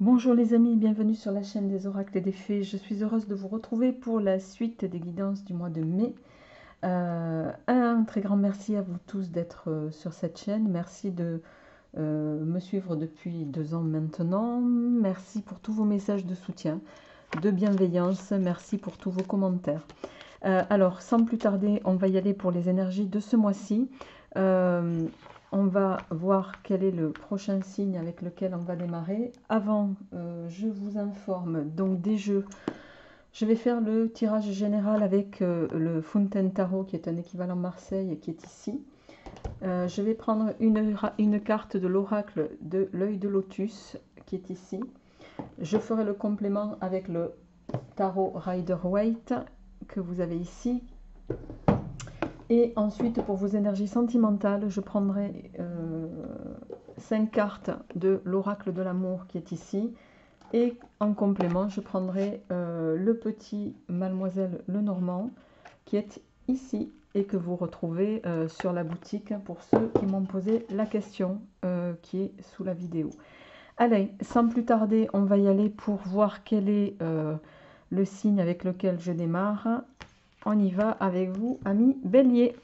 Bonjour les amis, bienvenue sur la chaîne des oracles et des fées. Je suis heureuse de vous retrouver pour la suite des guidances du mois de mai. Un très grand merci à vous tous d'être sur cette chaîne. Merci de me suivre depuis 2 ans maintenant. Merci pour tous vos messages de soutien, de bienveillance. Merci pour tous vos commentaires. Alors, sans plus tarder, on va y aller pour les énergies de ce mois-ci. On va voir quel est le prochain signe avec lequel on va démarrer. Avant, je vous informe donc des jeux. Je vais faire le tirage général avec le Fountain Tarot, qui est un équivalent Marseille, qui est ici. Je vais prendre une carte de l'oracle de l'œil de lotus, qui est ici. Je ferai le complément avec le Tarot Rider-Waite, que vous avez ici. Et ensuite, pour vos énergies sentimentales, je prendrai 5 cartes de l'oracle de l'amour qui est ici. Et en complément, je prendrai le petit Mademoiselle Lenormand qui est ici et que vous retrouvez sur la boutique pour ceux qui m'ont posé la question qui est sous la vidéo. Allez, sans plus tarder, on va y aller pour voir quel est le signe avec lequel je démarre. On y va avec vous, amis Bélier.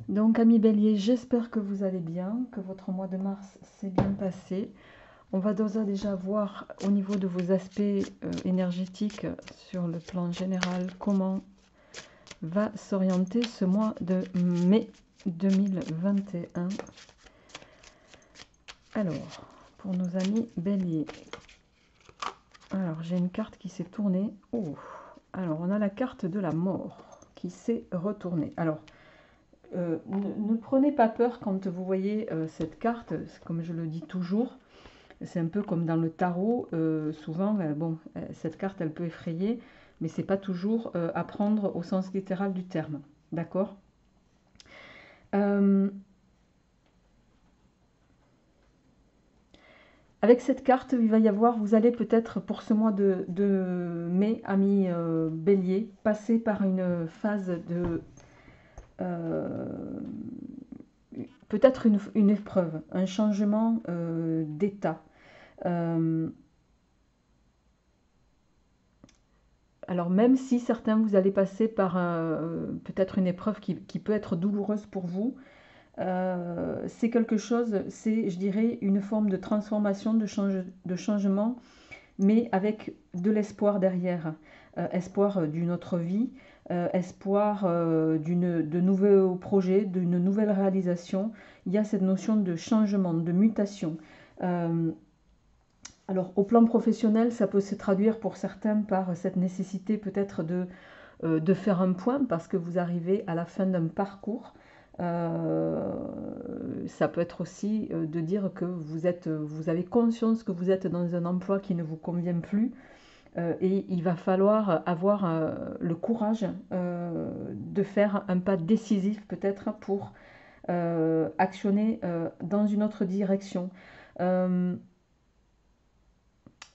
Donc, amis Bélier, j'espère que vous allez bien, que votre mois de mars s'est bien passé. On va déjà voir au niveau de vos aspects énergétiques sur le plan général comment va s'orienter ce mois de mai 2021. Alors, pour nos amis Bélier. Alors, j'ai une carte qui s'est tournée. Oh. Alors, on a la carte de la mort qui s'est retournée. Alors, ne prenez pas peur quand vous voyez cette carte, comme je le dis toujours. C'est un peu comme dans le tarot, souvent, bon, cette carte, elle peut effrayer, mais c'est pas toujours à prendre au sens littéral du terme. D'accord ? Avec cette carte, il va y avoir, vous allez peut-être pour ce mois de mai, amis Bélier, passer par une phase de... peut-être une épreuve, un changement d'état. Alors même si certains, vous allez passer par peut-être une épreuve qui peut être douloureuse pour vous, c'est quelque chose, c'est, je dirais, une forme de transformation, de changement, mais avec de l'espoir derrière. Espoir d'une autre vie, espoir de nouveaux projets, d'une nouvelle réalisation. Il y a cette notion de changement, de mutation. Alors, au plan professionnel, ça peut se traduire pour certains par cette nécessité peut-être de faire un point parce que vous arrivez à la fin d'un parcours. Ça peut être aussi de dire que vous avez conscience que vous êtes dans un emploi qui ne vous convient plus et il va falloir avoir le courage de faire un pas décisif peut-être pour actionner dans une autre direction.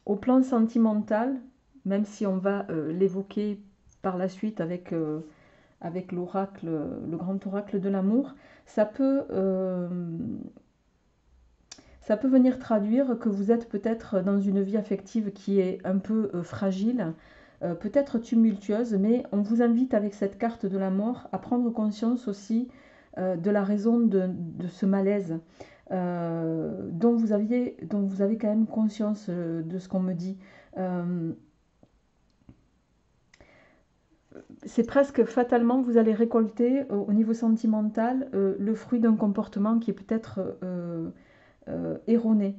Au plan sentimental, même si on va l'évoquer par la suite avec l'oracle, le grand oracle de l'amour, ça peut venir traduire que vous êtes peut-être dans une vie affective qui est un peu fragile, peut-être tumultueuse, mais on vous invite avec cette carte de la mort à prendre conscience aussi de la raison de ce malaise. Dont vous avez quand même conscience de ce qu'on me dit. C'est presque fatalement, vous allez récolter au niveau sentimental le fruit d'un comportement qui est peut-être erroné.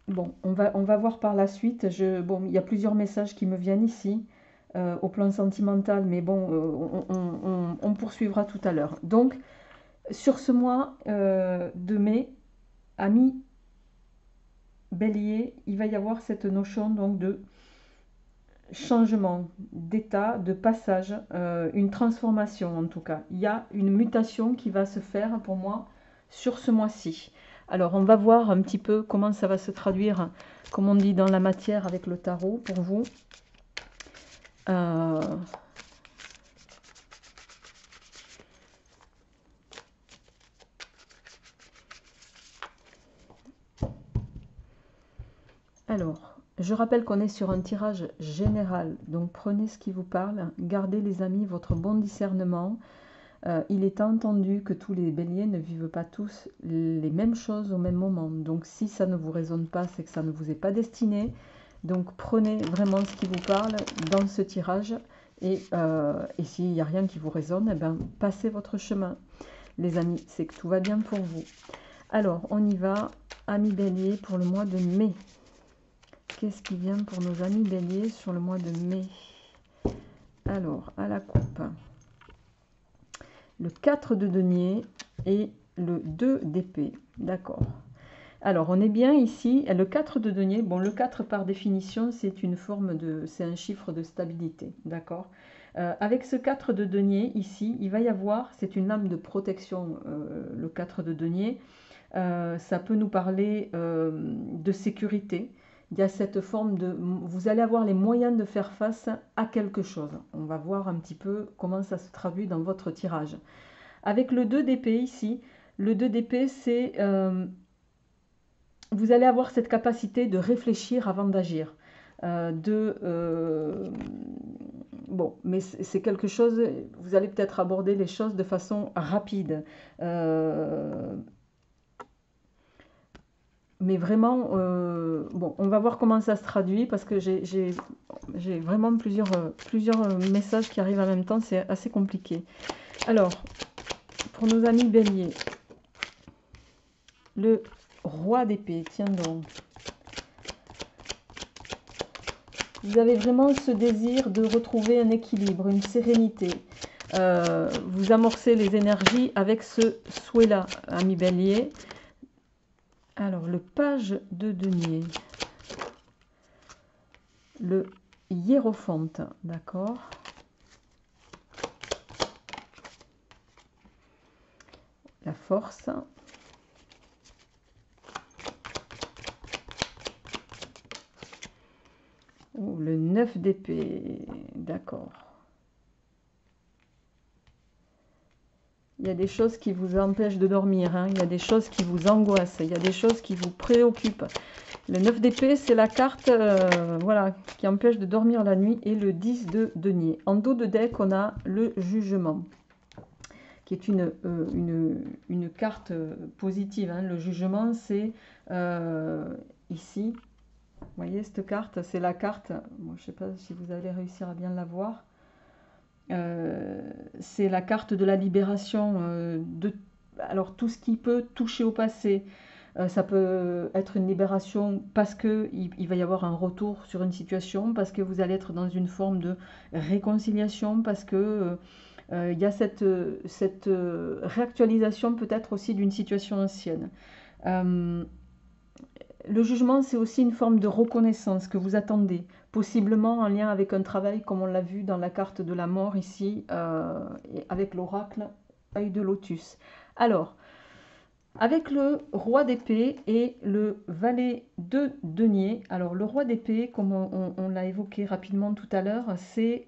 Bon, on va voir par la suite. Bon, il y a plusieurs messages qui me viennent ici au plan sentimental, mais bon, on poursuivra tout à l'heure. Donc, sur ce mois de mai, amis Bélier, il va y avoir cette notion donc de changement d'état, de passage, une transformation en tout cas. Il y a une mutation qui va se faire pour moi sur ce mois-ci. Alors, on va voir un petit peu comment ça va se traduire, comme on dit, dans la matière avec le tarot pour vous. Euh, Alors, je rappelle qu'on est sur un tirage général, donc prenez ce qui vous parle, gardez les amis votre bon discernement. Il est entendu que tous les béliers ne vivent pas tous les mêmes choses au même moment. Donc si ça ne vous résonne pas, c'est que ça ne vous est pas destiné. Donc prenez vraiment ce qui vous parle dans ce tirage. Et s'il n'y a rien qui vous résonne, eh ben, passez votre chemin. Les amis, c'est que tout va bien pour vous. Alors, on y va. Amis béliers pour le mois de mai. Qu'est-ce qui vient pour nos amis béliers sur le mois de mai? Alors, à la coupe, le 4 de denier et le 2 d'épée. D'accord. Alors, on est bien ici. Le 4 de denier, bon, le 4 par définition, c'est une forme de, c'est un chiffre de stabilité. D'accord. Avec ce 4 de denier, ici, il va y avoir, c'est une lame de protection, le 4 de denier. Ça peut nous parler de sécurité. Il y a cette forme de... Vous allez avoir les moyens de faire face à quelque chose. On va voir un petit peu comment ça se traduit dans votre tirage. Avec le 2 d'épée ici, le 2 d'épée, c'est... vous allez avoir cette capacité de réfléchir avant d'agir. Bon, mais c'est quelque chose... Vous allez peut-être aborder les choses de façon rapide. Mais vraiment, bon, on va voir comment ça se traduit parce que j'ai vraiment plusieurs messages qui arrivent en même temps, c'est assez compliqué. Alors, pour nos amis béliers, le roi d'épée, tiens donc. Vous avez vraiment ce désir de retrouver un équilibre, une sérénité. Vous amorcez les énergies avec ce souhait-là, amis béliers. Alors, le page de denier, le hiérophante, d'accord. La force. Oh, le 9 d'épée, d'accord. Il y a des choses qui vous empêchent de dormir, hein. Il y a des choses qui vous angoissent, il y a des choses qui vous préoccupent. Le 9 d'épée, c'est la carte voilà, qui empêche de dormir la nuit, et le 10 de denier. En dos de deck, on a le jugement, qui est une carte positive, hein. Le jugement, c'est ici, vous voyez cette carte, c'est la carte, bon, je ne sais pas si vous allez réussir à bien la voir. C'est la carte de la libération alors tout ce qui peut toucher au passé. Ça peut être une libération parce qu'il va y avoir un retour sur une situation, parce que vous allez être dans une forme de réconciliation, parce que il y a cette réactualisation peut-être aussi d'une situation ancienne. Le jugement, c'est aussi une forme de reconnaissance que vous attendez, possiblement en lien avec un travail, comme on l'a vu dans la carte de la mort ici, avec l'oracle œil de lotus. Alors, avec le roi d'épée et le valet de denier, alors le roi d'épée, comme on l'a évoqué rapidement tout à l'heure, c'est...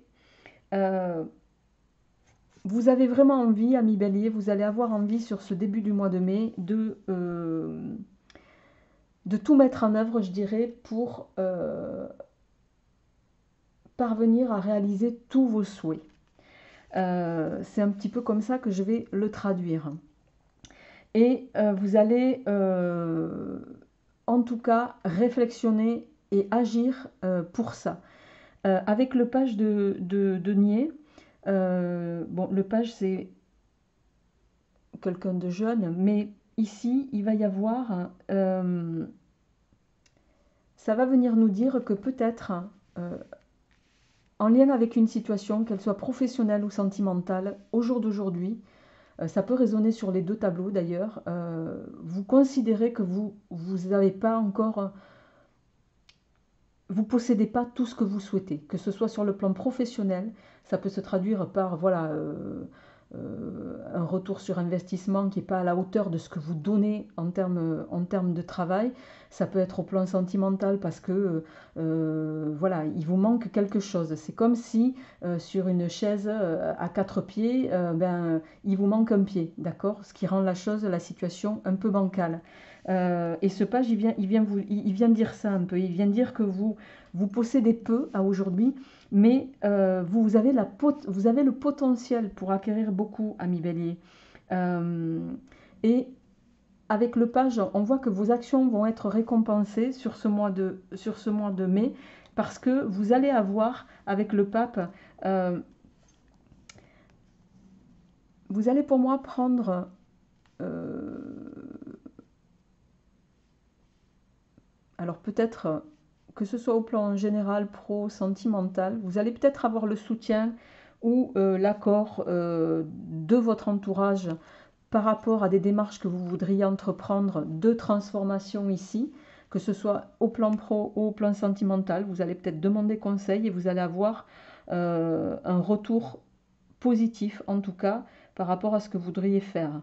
vous avez vraiment envie, ami bélier, vous allez avoir envie sur ce début du mois de mai de tout mettre en œuvre, je dirais, pour parvenir à réaliser tous vos souhaits. C'est un petit peu comme ça que je vais le traduire. Et vous allez, en tout cas, réflexionner et agir pour ça. Avec le page de denier, bon, le page, c'est quelqu'un de jeune, mais ici, il va y avoir... ça va venir nous dire que peut-être, en lien avec une situation, qu'elle soit professionnelle ou sentimentale, au jour d'aujourd'hui, ça peut résonner sur les deux tableaux d'ailleurs, vous considérez que vous n'avez pas encore... vous ne possédez pas tout ce que vous souhaitez, que ce soit sur le plan professionnel, ça peut se traduire par, voilà, un retour sur investissement qui n'est pas à la hauteur de ce que vous donnez en termes de travail. Ça peut être au plan sentimental parce que voilà, il vous manque quelque chose. C'est comme si sur une chaise à 4 pieds, il vous manque un pied, d'accord? Ce qui rend la situation un peu bancale. Et ce page, il vient dire ça un peu. Il vient dire que vous possédez peu à aujourd'hui, mais vous avez le potentiel pour acquérir beaucoup, ami Bélier. Et avec le page, on voit que vos actions vont être récompensées sur ce mois de mai, parce que vous allez avoir, avec le pape, vous allez pour moi prendre... alors peut-être que ce soit au plan général, pro, sentimental, vous allez peut-être avoir le soutien ou l'accord de votre entourage par rapport à des démarches que vous voudriez entreprendre de transformation ici, que ce soit au plan pro ou au plan sentimental. Vous allez peut-être demander conseil et vous allez avoir un retour positif, en tout cas, par rapport à ce que vous voudriez faire.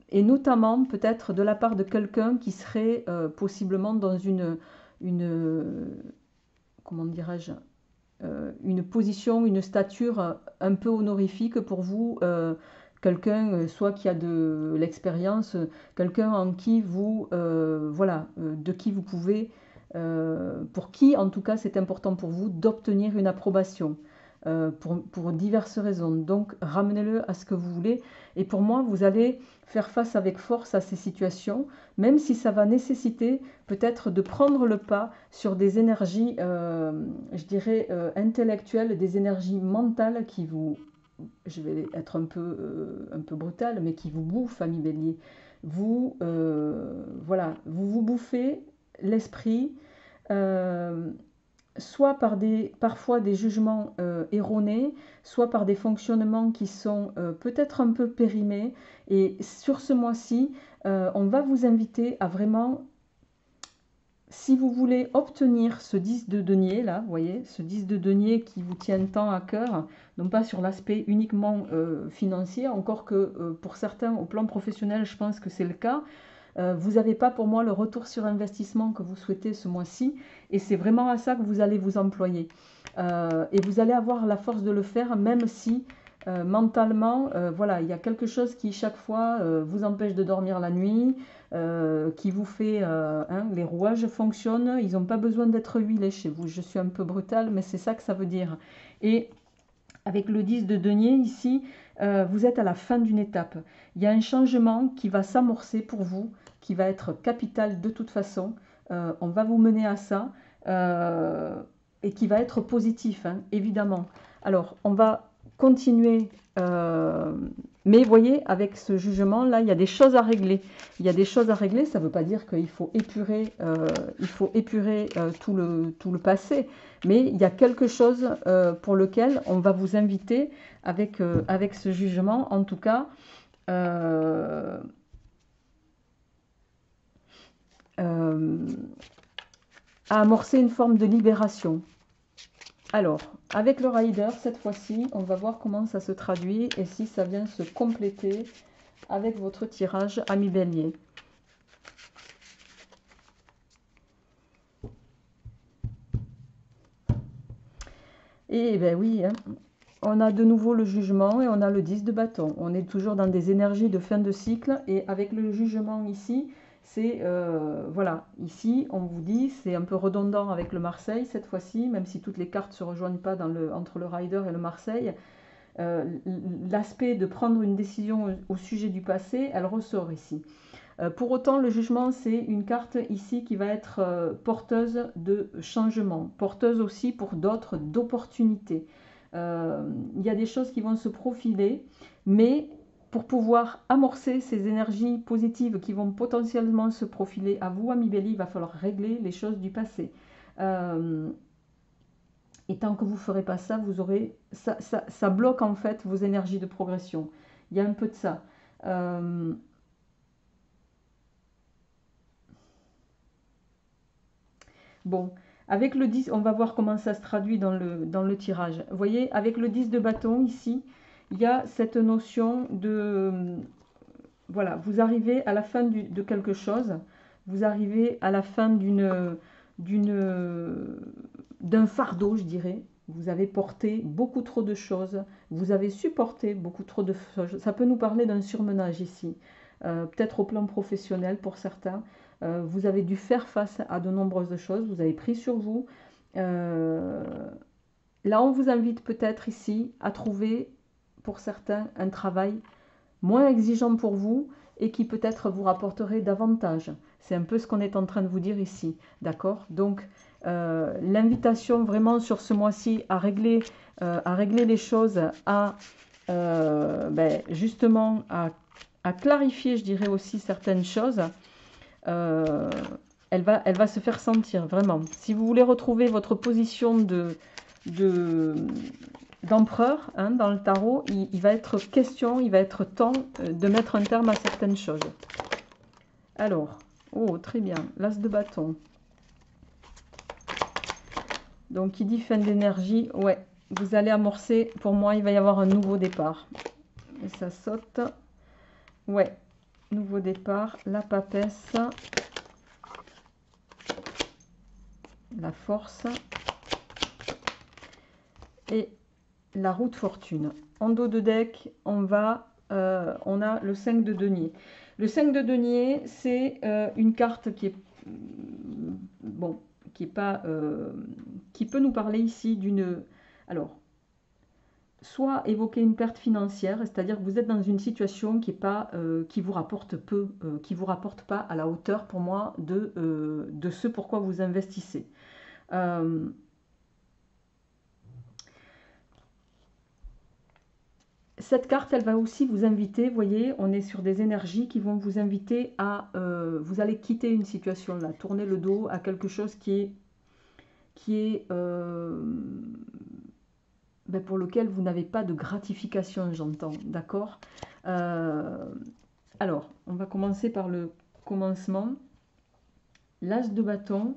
Et notamment peut-être de la part de quelqu'un qui serait possiblement dans une comment dirais-je, une position, une stature un peu honorifique pour vous, quelqu'un soit qui a de l'expérience, quelqu'un en qui vous, voilà, de qui vous pouvez, pour qui en tout cas c'est important pour vous d'obtenir une approbation. Pour diverses raisons. Donc ramenez-le à ce que vous voulez. Et pour moi, vous allez faire face avec force à ces situations, même si ça va nécessiter peut-être de prendre le pas sur des énergies, je dirais, intellectuelles, des énergies mentales qui vous, je vais être un peu brutale, mais qui vous bouffent, ami Bélier. Vous, voilà, vous bouffez l'esprit, soit par parfois des jugements erronés, soit par des fonctionnements qui sont peut-être un peu périmés. Et sur ce mois-ci, on va vous inviter à vraiment, si vous voulez obtenir ce 10 de denier, là, vous voyez, ce 10 de denier qui vous tient tant à cœur, non pas sur l'aspect uniquement financier, encore que pour certains, au plan professionnel, je pense que c'est le cas. Vous n'avez pas pour moi le retour sur investissement que vous souhaitez ce mois-ci, et c'est vraiment à ça que vous allez vous employer. Et vous allez avoir la force de le faire, même si mentalement, voilà, il y a quelque chose qui chaque fois vous empêche de dormir la nuit, qui vous fait, les rouages fonctionnent, ils n'ont pas besoin d'être huilés chez vous. Je suis un peu brutale, mais c'est ça que ça veut dire. Et avec le 10 de denier ici, vous êtes à la fin d'une étape. Il y a un changement qui va s'amorcer pour vous, qui va être capital de toute façon. On va vous mener à ça et qui va être positif, hein, évidemment. Alors, on va continuer, mais vous voyez, avec ce jugement-là, il y a des choses à régler. Il y a des choses à régler, ça ne veut pas dire qu'il faut épurer, tout le passé, mais il y a quelque chose pour lequel on va vous inviter avec ce jugement, en tout cas, à amorcer une forme de libération. Alors, avec le rider, cette fois-ci, on va voir comment ça se traduit et si ça vient se compléter avec votre tirage, ami Bélier. Et ben oui, hein, on a de nouveau le jugement et on a le 10 de bâton. On est toujours dans des énergies de fin de cycle et avec le jugement ici, c'est, voilà, ici on vous dit, c'est un peu redondant avec le Marseille cette fois-ci, même si toutes les cartes ne se rejoignent pas entre le Rider et le Marseille. L'aspect de prendre une décision au sujet du passé, elle ressort ici. Pour autant, le jugement, c'est une carte ici qui va être porteuse de changement, porteuse aussi pour d'autres d'opportunités. Il y a des choses qui vont se profiler, mais pour pouvoir amorcer ces énergies positives qui vont potentiellement se profiler à vous, ami Bélier, il va falloir régler les choses du passé. Et tant que vous ne ferez pas ça, vous aurez ça bloque en fait vos énergies de progression. Il y a un peu de ça. Bon, avec le 10, on va voir comment ça se traduit dans le tirage. Vous voyez, avec le 10 de bâton ici, il y a cette notion de... Voilà, vous arrivez à la fin de quelque chose, vous arrivez à la fin d'un fardeau, je dirais. Vous avez porté beaucoup trop de choses, vous avez supporté beaucoup trop de choses. Ça peut nous parler d'un surmenage ici, peut-être au plan professionnel pour certains. Vous avez dû faire face à de nombreuses choses, vous avez pris sur vous. Euh, Là, on vous invite peut-être ici à trouver, pour certains, un travail moins exigeant pour vous et qui peut-être vous rapporterait davantage. C'est un peu ce qu'on est en train de vous dire ici, d'accord? Donc, l'invitation vraiment sur ce mois-ci à régler les choses, justement à clarifier, je dirais aussi certaines choses, euh, elle va se faire sentir vraiment. Si vous voulez retrouver votre position de, d'empereur dans le tarot, il va être question, il va être temps de mettre un terme à certaines choses. Alors, oh très bien, l'as de bâton. Donc qui dit fin d'énergie, ouais, vous allez amorcer, pour moi il va y avoir un nouveau départ. Et ça saute, ouais, nouveau départ, la papesse, la force et la roue de fortune. En dos de deck, on a le 5 de denier. Le 5 de denier, c'est une carte qui est bon, qui est pas, qui peut nous parler ici d'une, alors, soit évoquer une perte financière, c'est-à-dire que vous êtes dans une situation qui est pas, qui vous rapporte peu, qui vous rapporte pas à la hauteur pour moi de ce pourquoi vous investissez. Cette carte, elle va aussi vous inviter, vous voyez, on est sur des énergies qui vont vous inviter à, vous allez quitter une situation là, tourner le dos à quelque chose qui est pour lequel vous n'avez pas de gratification, j'entends, d'accord. Alors, on va commencer par le commencement. L'as de bâton,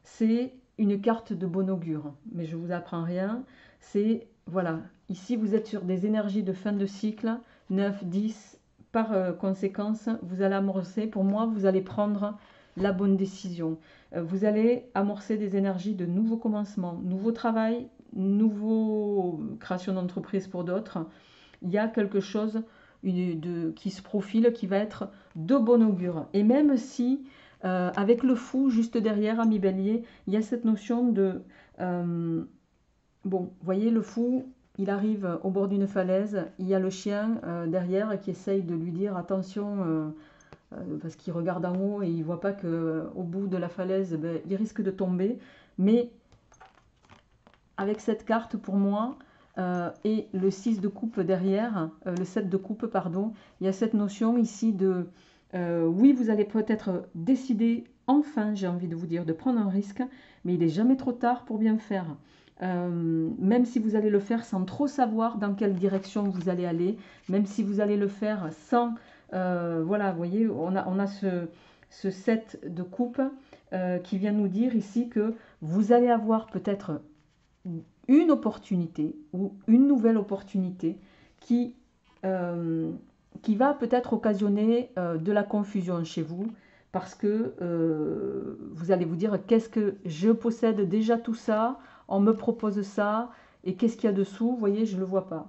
c'est une carte de bon augure, mais je vous apprends rien. C'est, voilà, ici vous êtes sur des énergies de fin de cycle, 9, 10, par conséquence, vous allez amorcer, pour moi, vous allez prendre la bonne décision. Vous allez amorcer des énergies de nouveaux commencements, nouveau travail, nouveau création d'entreprise pour d'autres. Il y a quelque chose qui se profile, qui va être de bon augure. Et même si avec le fou juste derrière, ami bélier, il y a cette notion de... bon, vous voyez, le fou, il arrive au bord d'une falaise, il y a le chien derrière qui essaye de lui dire attention, parce qu'il regarde en haut et il ne voit pas qu'au bout de la falaise, il risque de tomber. Mais avec cette carte, pour moi, et le 6 de coupe derrière, le 7 de coupe, pardon, il y a cette notion ici de... oui, vous allez peut-être décider, enfin, j'ai envie de vous dire, de prendre un risque, mais il n'est jamais trop tard pour bien faire. Même si vous allez le faire sans trop savoir dans quelle direction vous allez aller, même si vous allez le faire sans... voilà, vous voyez, on a ce 7 de coupe qui vient nous dire ici que vous allez avoir peut-être une opportunité ou une nouvelle opportunité qui, qui va peut-être occasionner de la confusion chez vous parce que vous allez vous dire qu'est-ce que je possède déjà tout ça, on me propose ça et qu'est-ce qu'il y a dessous, vous voyez, je ne le vois pas.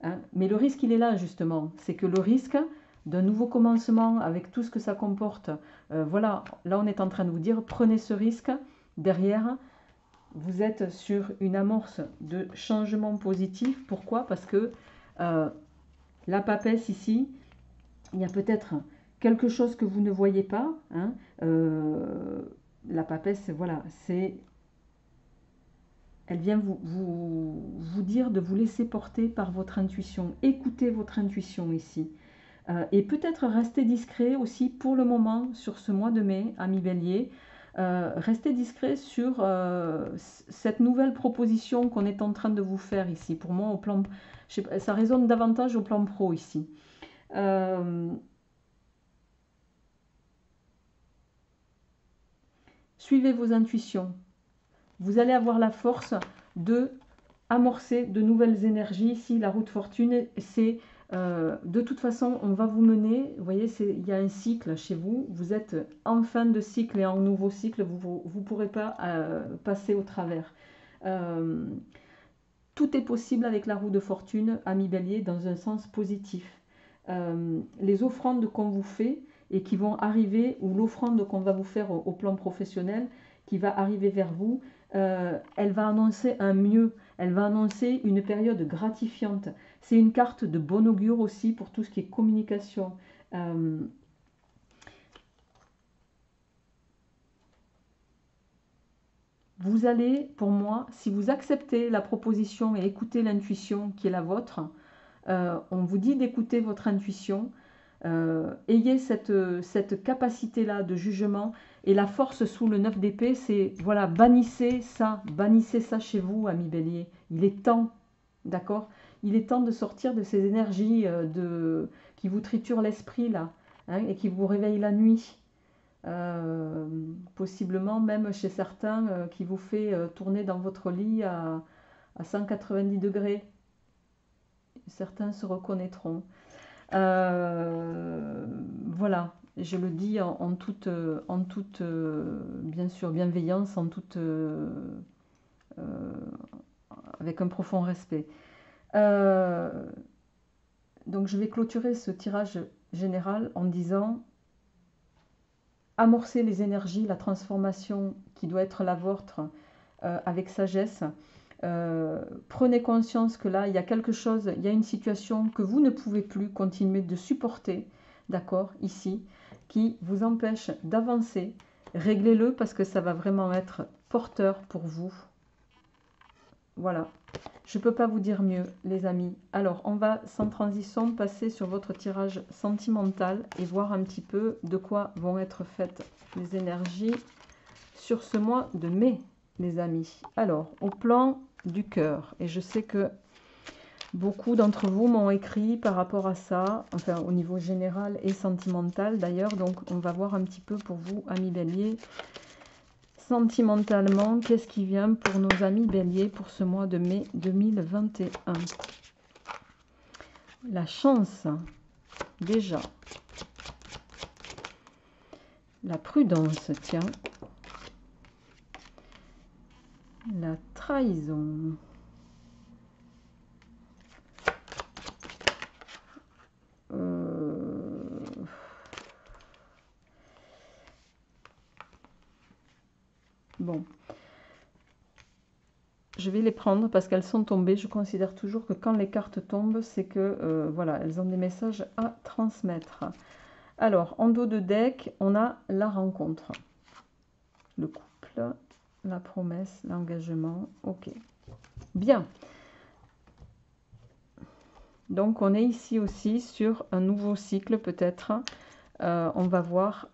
Hein. Mais le risque, il est là justement, c'est que le risque d'un nouveau commencement avec tout ce que ça comporte, voilà, là on est en train de vous dire prenez ce risque derrière. Vous êtes sur une amorce de changement positif. Pourquoi? Parce que la papesse ici, il y a peut-être quelque chose que vous ne voyez pas. Hein. La papesse, voilà, c'est... Elle vient vous dire de vous laisser porter par votre intuition. Écoutez votre intuition ici. Et peut-être rester discret aussi pour le moment sur ce mois de mai, ami Bélier. Restez discret sur cette nouvelle proposition qu'on est en train de vous faire ici. Pour moi, au plan, je sais pas, ça résonne davantage au plan pro ici. Suivez vos intuitions. Vous allez avoir la force de amorcer de nouvelles énergies. Ici, la roue de fortune, c'est de toute façon, on va vous mener, vous voyez, il y a un cycle chez vous, vous êtes en fin de cycle et en nouveau cycle, vous ne pourrez pas passer au travers. Tout est possible avec la roue de fortune, ami Bélier, dans un sens positif. Les offrandes qu'on vous fait et qui vont arriver, ou l'offrande qu'on va vous faire au plan professionnel, qui va arriver vers vous, elle va annoncer un mieux, elle va annoncer une période gratifiante. C'est une carte de bon augure aussi pour tout ce qui est communication. Vous allez, pour moi, si vous acceptez la proposition et écoutez l'intuition qui est la vôtre, on vous dit d'écouter votre intuition, ayez cette capacité-là de jugement, et la force sous le 9 d'épée, c'est, voilà, bannissez ça chez vous, ami Bélier. Il est temps, d'accord? Il est temps de sortir de ces énergies qui vous triturent l'esprit, là, hein, et qui vous réveillent la nuit. Possiblement même chez certains qui vous fait tourner dans votre lit à 190 degrés. Certains se reconnaîtront. Voilà, je le dis en toute bien sûr, bienveillance, avec un profond respect. Donc je vais clôturer ce tirage général en disant: amorcer les énergies, la transformation qui doit être la vôtre avec sagesse. Prenez conscience que là, il y a quelque chose, il y a une situation que vous ne pouvez plus continuer de supporter, d'accord, ici, qui vous empêche d'avancer. Réglez-le parce que ça va vraiment être porteur pour vous. Voilà. Je ne peux pas vous dire mieux, les amis. Alors, on va sans transition passer sur votre tirage sentimental et voir un petit peu de quoi vont être faites les énergies sur ce mois de mai, les amis. Alors, au plan du cœur, et je sais que beaucoup d'entre vous m'ont écrit par rapport à ça, enfin au niveau général et sentimental d'ailleurs, donc on va voir un petit peu pour vous, amis Bélier. Sentimentalement, qu'est-ce qui vient pour nos amis Bélier pour ce mois de mai 2021? La chance, déjà. La prudence, tiens. La trahison. Bon. Je vais les prendre parce qu'elles sont tombées. Je considère toujours que quand les cartes tombent, c'est que voilà, elles ont des messages à transmettre. Alors, en dos de deck, on a la rencontre, le couple, la promesse, l'engagement. Ok. Bien. Donc, on est ici aussi sur un nouveau cycle peut-être. On va voir.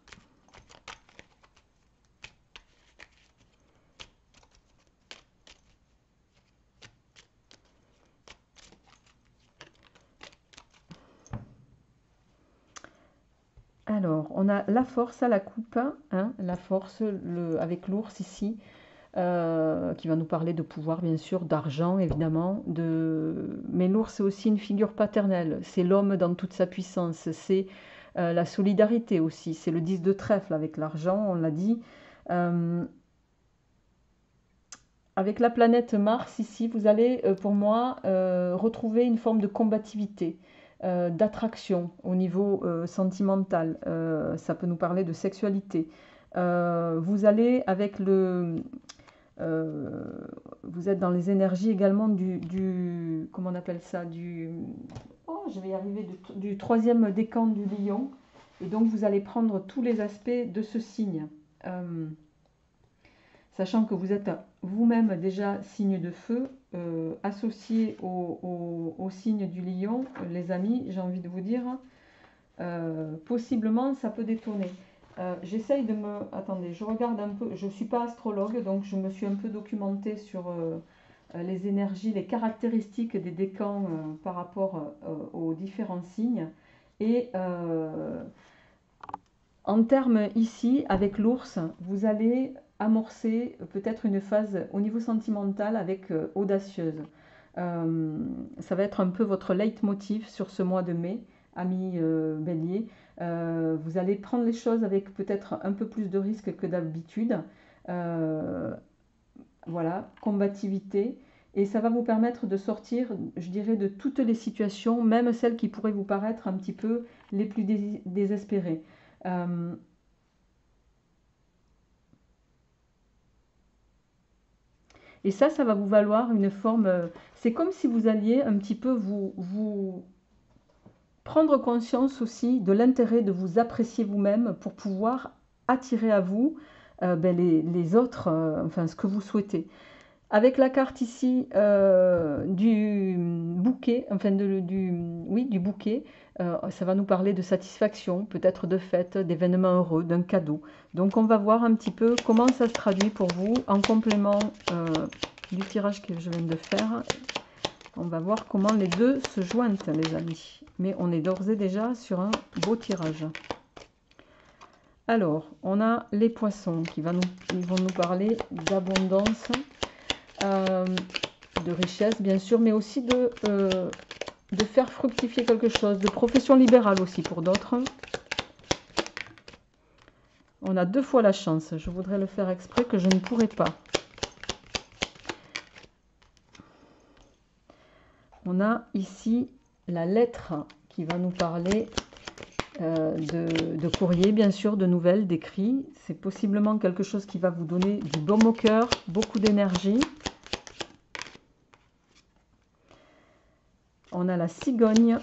Alors, on a la force à la coupe, hein, la force avec l'ours ici, qui va nous parler de pouvoir, bien sûr, d'argent, évidemment. Mais l'ours, c'est aussi une figure paternelle. C'est l'homme dans toute sa puissance. C'est la solidarité aussi. C'est le 10 de trèfle avec l'argent, on l'a dit. Avec la planète Mars, ici, vous allez, pour moi, retrouver une forme de combativité. D'attraction au niveau sentimental. Ça peut nous parler de sexualité. Vous allez avec vous êtes dans les énergies également comment on appelle ça, oh, je vais y arriver, du troisième décan du lion. Et donc vous allez prendre tous les aspects de ce signe. Sachant que vous êtes vous-même déjà signe de feu, associé au signe du lion, les amis, j'ai envie de vous dire, possiblement ça peut détonner. J'essaye de me... Attendez, je regarde un peu, je ne suis pas astrologue, donc je me suis un peu documentée sur les énergies, les caractéristiques des décans par rapport aux différents signes. Et en termes ici, avec l'ours, vous allez amorcer peut-être une phase au niveau sentimental avec audacieuse. Ça va être un peu votre leitmotiv sur ce mois de mai, ami Bélier. Vous allez prendre les choses avec peut-être un peu plus de risque que d'habitude. Voilà, combativité. Et ça va vous permettre de sortir, je dirais, de toutes les situations, même celles qui pourraient vous paraître un petit peu les plus désespérées. Et ça va vous valoir une forme... c'est comme si vous alliez un petit peu vous prendre conscience aussi de l'intérêt de vous apprécier vous-même pour pouvoir attirer à vous les autres, enfin ce que vous souhaitez. Avec la carte ici du bouquet, enfin oui, du bouquet, ça va nous parler de satisfaction, peut-être de fête, d'événements heureux, d'un cadeau. Donc on va voir un petit peu comment ça se traduit pour vous en complément du tirage que je viens de faire. On va voir comment les deux se joignent, les amis. Mais on est d'ores et déjà sur un beau tirage. Alors, on a les poissons qui vont nous parler d'abondance, de richesse bien sûr, mais aussi de faire fructifier quelque chose, de profession libérale aussi pour d'autres. On a 2 fois la chance, je voudrais le faire exprès que je ne pourrais pas. On a ici la lettre qui va nous parler de courrier, bien sûr, de nouvelles, d'écrits. C'est possiblement quelque chose qui va vous donner du baume au cœur, beaucoup d'énergie. On a la cigogne.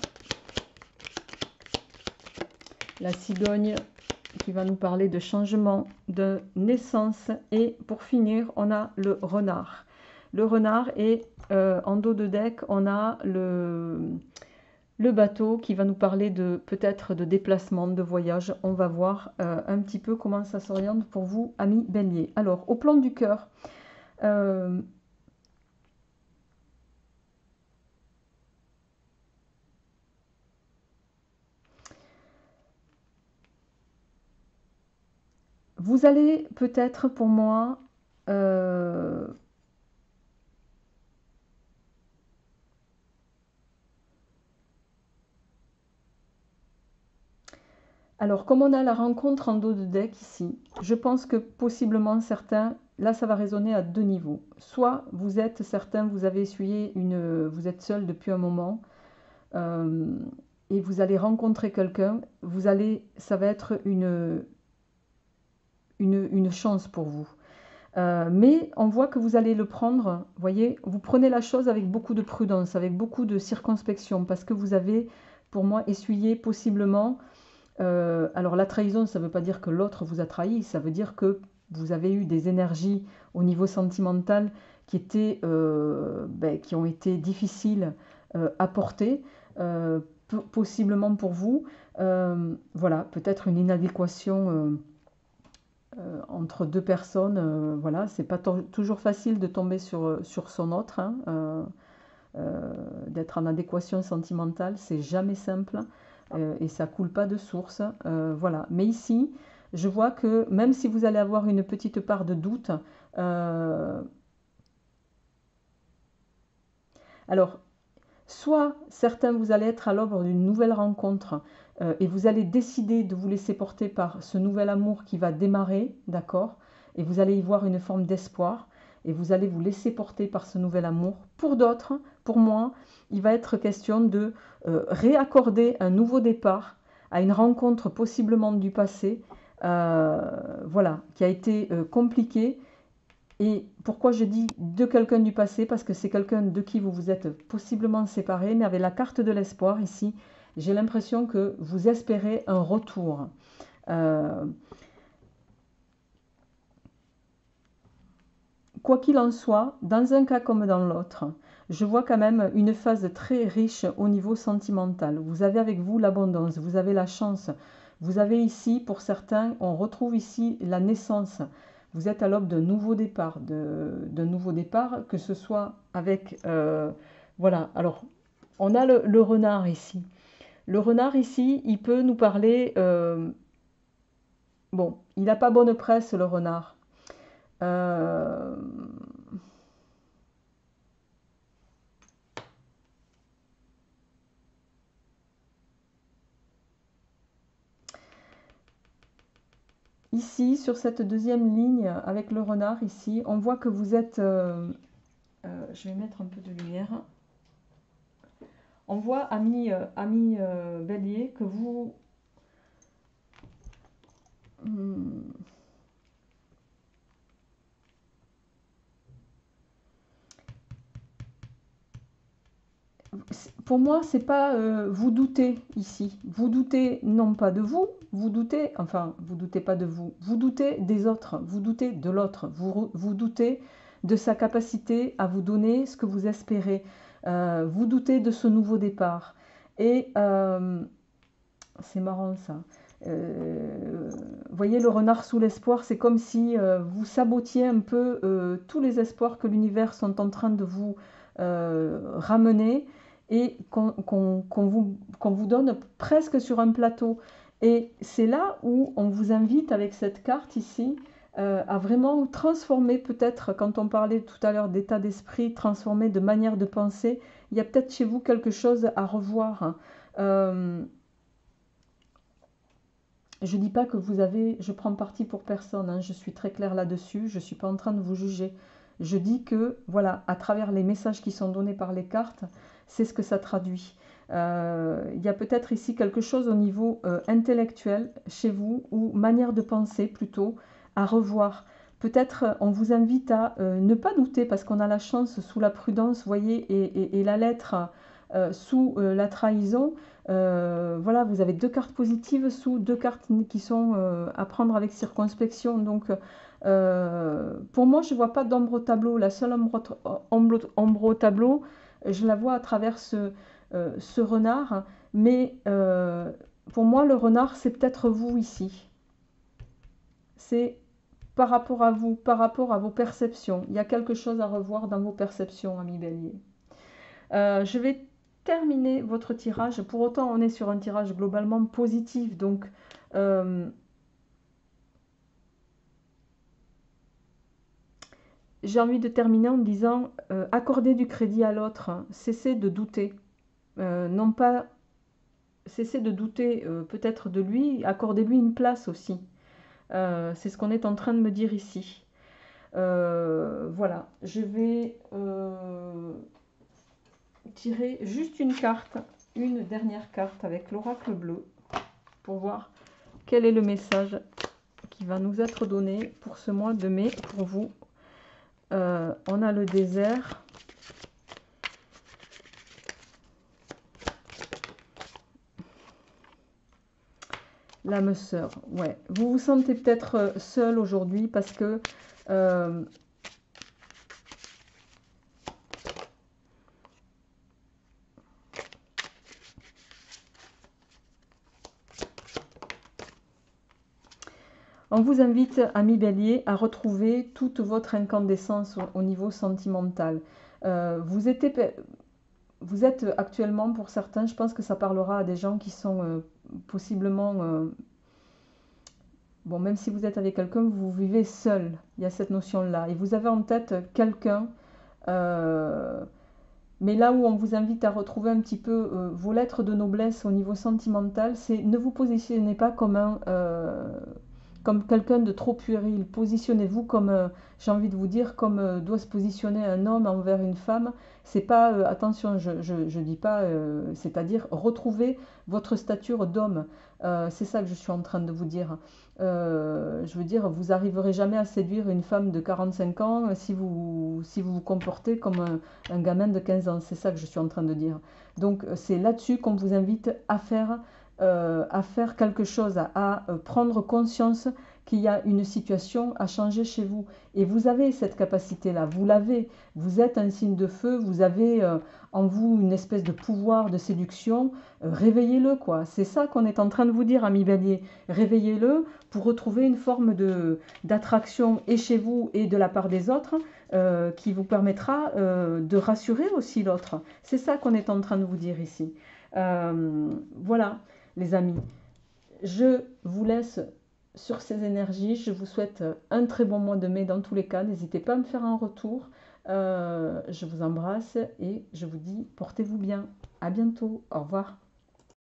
La cigogne qui va nous parler de changement, de naissance. Et pour finir, on a le renard. Le renard est en dos de deck, on a le bateau qui va nous parler de peut-être de déplacement, de voyage. On va voir un petit peu comment ça s'oriente pour vous, amis Bélier. Alors, au plan du cœur, vous allez peut-être pour moi alors, comme on a la rencontre en dos de deck ici, je pense que possiblement certains, là ça va résonner à 2 niveaux. Soit vous êtes certains, vous avez essuyé vous êtes seul depuis un moment et vous allez rencontrer quelqu'un, ça va être une chance pour vous. Mais on voit que vous allez le prendre, vous voyez, vous prenez la chose avec beaucoup de prudence, avec beaucoup de circonspection, parce que vous avez, pour moi, essuyé possiblement... alors la trahison, ça ne veut pas dire que l'autre vous a trahi, ça veut dire que vous avez eu des énergies au niveau sentimental qui ont été difficiles à porter, possiblement pour vous. Voilà, peut-être une inadéquation entre 2 personnes. Voilà, c'est pas toujours facile de tomber sur son autre, hein, d'être en adéquation sentimentale, c'est jamais simple. Et ça coule pas de source. Voilà. Mais ici, je vois que même si vous allez avoir une petite part de doute, alors, soit certains, vous allez être à l'aube d'une nouvelle rencontre et vous allez décider de vous laisser porter par ce nouvel amour qui va démarrer, d'accord? Et vous allez y voir une forme d'espoir et vous allez vous laisser porter par ce nouvel amour. Pour d'autres, pour moi, il va être question de réaccorder un nouveau départ à une rencontre possiblement du passé, voilà, qui a été compliquée. Et pourquoi je dis de quelqu'un du passé? Parce que c'est quelqu'un de qui vous vous êtes possiblement séparé, mais avec la carte de l'espoir ici, j'ai l'impression que vous espérez un retour. Quoi qu'il en soit, dans un cas comme dans l'autre, je vois quand même une phase très riche au niveau sentimental. Vous avez avec vous l'abondance, vous avez la chance. Vous avez ici, pour certains, on retrouve ici la naissance. Vous êtes à l'aube d'un nouveau départ, que ce soit avec... voilà, alors, on a le renard ici. Le renard ici, il peut nous parler... bon, il n'a pas bonne presse, le renard. Euh, Ici, sur cette deuxième ligne avec le renard, ici, on voit que vous êtes... je vais mettre un peu de lumière. On voit, ami Bélier, que vous... Hmm, pour moi, c'est pas vous doutez ici. Vous doutez non pas de vous, vous doutez, enfin, vous doutez pas de vous, vous doutez des autres, vous doutez de l'autre, vous doutez de sa capacité à vous donner ce que vous espérez, vous doutez de ce nouveau départ. Et c'est marrant ça. Voyez le renard sous l'espoir, c'est comme si vous sabotiez un peu tous les espoirs que l'univers sont en train de vous ramener et qu'on vous donne presque sur un plateau. Et c'est là où on vous invite avec cette carte ici à vraiment transformer peut-être, quand on parlait tout à l'heure d'état d'esprit, transformer de manière de penser, il y a peut-être chez vous quelque chose à revoir. Hein. Je ne dis pas que vous avez, je prends parti pour personne, hein, je suis très claire là-dessus, je ne suis pas en train de vous juger. Je dis que, voilà, à travers les messages qui sont donnés par les cartes, c'est ce que ça traduit. Il y a peut-être ici quelque chose au niveau intellectuel chez vous, ou manière de penser plutôt, à revoir. Peut-être on vous invite à ne pas douter, parce qu'on a la chance sous la prudence, voyez, et la lettre sous la trahison. Voilà, vous avez deux cartes positives sous deux cartes qui sont à prendre avec circonspection. Donc, pour moi, je ne vois pas d'ombre au tableau. La seule ombre au tableau, je la vois à travers ce renard. Mais pour moi, le renard, c'est peut-être vous ici. C'est par rapport à vous, par rapport à vos perceptions. Il y a quelque chose à revoir dans vos perceptions, ami Bélier. Je vais terminer votre tirage. Pour autant, on est sur un tirage globalement positif. Donc, j'ai envie de terminer en disant accordez du crédit à l'autre. Cessez de douter. Non pas cessez de douter peut-être de lui. Accordez-lui une place aussi. C'est ce qu'on est en train de me dire ici. Voilà. Je vais tirer juste une carte, une dernière carte avec l'oracle bleu pour voir quel est le message qui va nous être donné pour ce mois de mai pour vous. On a le désert. L'âme sœur, ouais. Vous vous sentez peut-être seul aujourd'hui parce que on vous invite, ami Bélier, à retrouver toute votre incandescence au niveau sentimental. Vous êtes actuellement, pour certains, je pense que ça parlera à des gens qui sont possiblement... bon, même si vous êtes avec quelqu'un, vous vivez seul. Il y a cette notion-là. Et vous avez en tête quelqu'un... mais là où on vous invite à retrouver un petit peu vos lettres de noblesse au niveau sentimental, c'est ne vous positionnez pas comme quelqu'un de trop puéril. Positionnez-vous comme, j'ai envie de vous dire, comme doit se positionner un homme envers une femme. C'est pas, attention, je dis pas, c'est-à-dire retrouver votre stature d'homme. C'est ça que je suis en train de vous dire. Je veux dire, vous n'arriverez jamais à séduire une femme de 45 ans si vous comportez comme un gamin de 15 ans. C'est ça que je suis en train de dire. Donc, c'est là-dessus qu'on vous invite à faire quelque chose, à prendre conscience qu'il y a une situation à changer chez vous. Et vous avez cette capacité-là, vous l'avez. Vous êtes un signe de feu, vous avez en vous une espèce de pouvoir de séduction. Réveillez-le, quoi. C'est ça qu'on est en train de vous dire, ami Bélier. Réveillez-le pour retrouver une forme d'attraction et chez vous et de la part des autres qui vous permettra de rassurer aussi l'autre. C'est ça qu'on est en train de vous dire ici. Voilà, les amis. Je vous laisse sur ces énergies. Je vous souhaite un très bon mois de mai dans tous les cas. N'hésitez pas à me faire un retour. Je vous embrasse et je vous dis portez-vous bien. À bientôt. Au revoir.